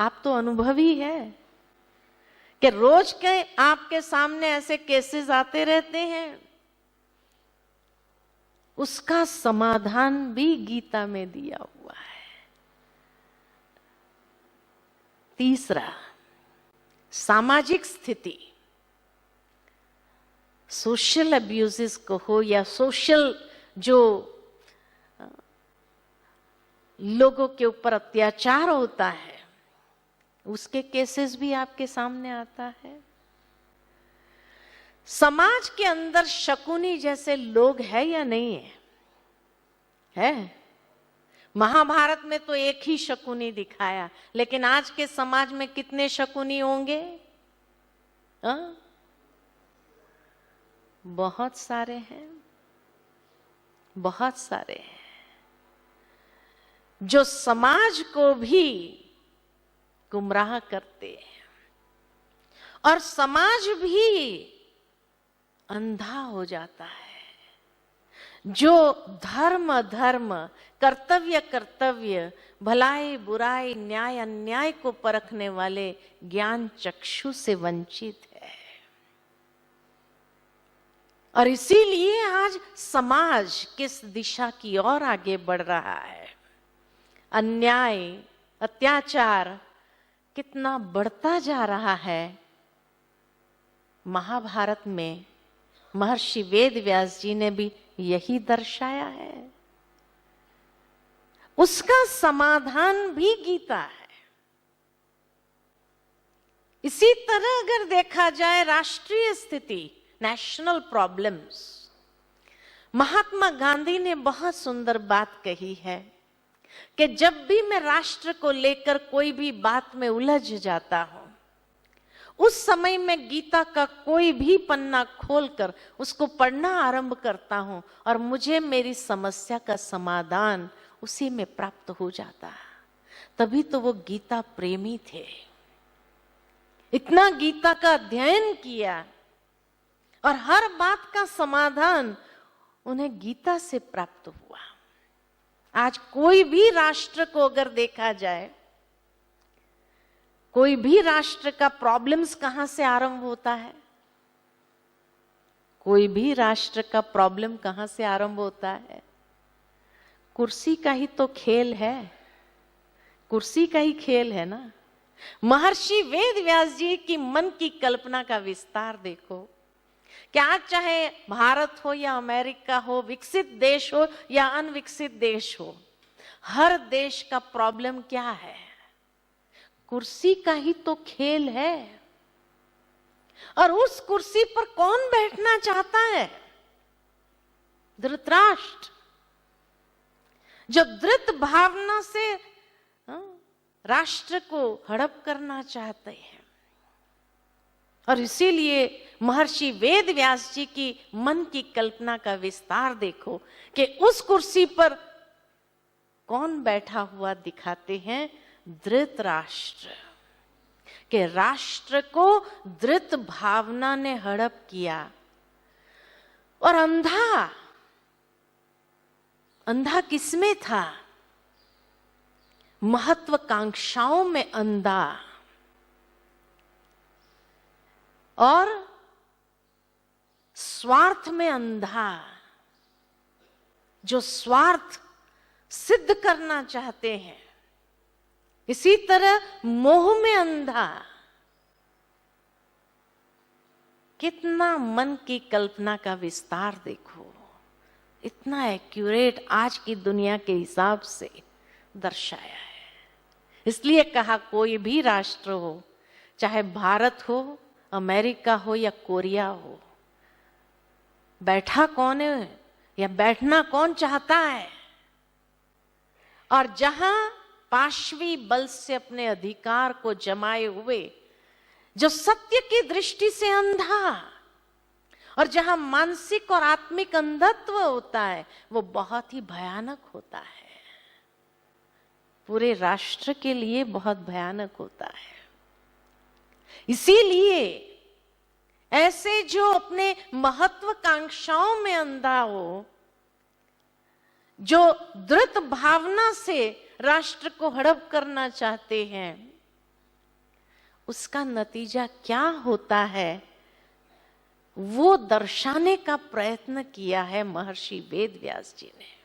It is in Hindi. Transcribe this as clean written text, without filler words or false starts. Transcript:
आप तो अनुभवी है कि रोज के आपके सामने ऐसे केसेस आते रहते हैं। उसका समाधान भी गीता में दिया हुआ है। तीसरा, सामाजिक स्थिति, सोशल अब्यूजेस को हो या सोशल जो लोगों के ऊपर अत्याचार होता है, उसके केसेस भी आपके सामने आता है। समाज के अंदर शकुनी जैसे लोग हैं या नहीं है? है। महाभारत में तो एक ही शकुनी दिखाया, लेकिन आज के समाज में कितने शकुनी होंगे? बहुत सारे हैं, बहुत सारे हैं, जो समाज को भी गुमराह करते हैं और समाज भी अंधा हो जाता है। जो धर्म अधर्म, कर्तव्य कर्तव्य, भलाई बुराई, न्याय अन्याय को परखने वाले ज्ञान चक्षु से वंचित है। और इसीलिए आज समाज किस दिशा की ओर आगे बढ़ रहा है। अन्याय, अत्याचार कितना बढ़ता जा रहा है। महाभारत में महर्षि वेदव्यास जी ने भी यही दर्शाया है। उसका समाधान भी गीता है। इसी तरह अगर देखा जाए राष्ट्रीय स्थिति, नेशनल प्रॉब्लम्स, महात्मा गांधी ने बहुत सुंदर बात कही है कि जब भी मैं राष्ट्र को लेकर कोई भी बात में उलझ जाता हूं, उस समय मैं गीता का कोई भी पन्ना खोलकर उसको पढ़ना आरंभ करता हूं और मुझे मेरी समस्या का समाधान उसी में प्राप्त हो जाता। तभी तो वो गीता प्रेमी थे। इतना गीता का अध्ययन किया और हर बात का समाधान उन्हें गीता से प्राप्त हुआ। आज कोई भी राष्ट्र को अगर देखा जाए, कोई भी राष्ट्र का प्रॉब्लम्स कहां से आरंभ होता है? कोई भी राष्ट्र का प्रॉब्लम कहां से आरंभ होता है? कुर्सी का ही तो खेल है। कुर्सी का ही खेल है ना। महर्षि वेदव्यास जी की मन की कल्पना का विस्तार देखो कि आज चाहे भारत हो या अमेरिका हो, विकसित देश हो या अनविकसित देश हो, हर देश का प्रॉब्लम क्या है? कुर्सी का ही तो खेल है। और उस कुर्सी पर कौन बैठना चाहता है? धृतराष्ट्र, जो धृत भावना से राष्ट्र को हड़प करना चाहते हैं। और इसीलिए महर्षि वेदव्यास जी की मन की कल्पना का विस्तार देखो कि उस कुर्सी पर कौन बैठा हुआ दिखाते हैं? धृतराष्ट्र। के राष्ट्र को धृत भावना ने हड़प किया और अंधा किसमें था? महत्वाकांक्षाओं में अंधा और स्वार्थ में अंधा। जो स्वार्थ सिद्ध करना चाहते हैं, इसी तरह मोह में अंधा। कितना मन की कल्पना का विस्तार देखो, इतना एक्यूरेट आज की दुनिया के हिसाब से दर्शाया है। इसलिए कहा कोई भी राष्ट्र हो, चाहे भारत हो, अमेरिका हो या कोरिया हो, बैठा कौन है या बैठना कौन चाहता है? और जहां पाशवी बल से अपने अधिकार को जमाए हुए, जो सत्य की दृष्टि से अंधा, और जहां मानसिक और आत्मिक अंधत्व होता है, वो बहुत ही भयानक होता है। पूरे राष्ट्र के लिए बहुत भयानक होता है। इसीलिए ऐसे जो अपने महत्वाकांक्षाओं में अंधा हो, जो धृत भावना से राष्ट्र को हड़प करना चाहते हैं, उसका नतीजा क्या होता है वो दर्शाने का प्रयत्न किया है महर्षि वेद व्यास जी ने।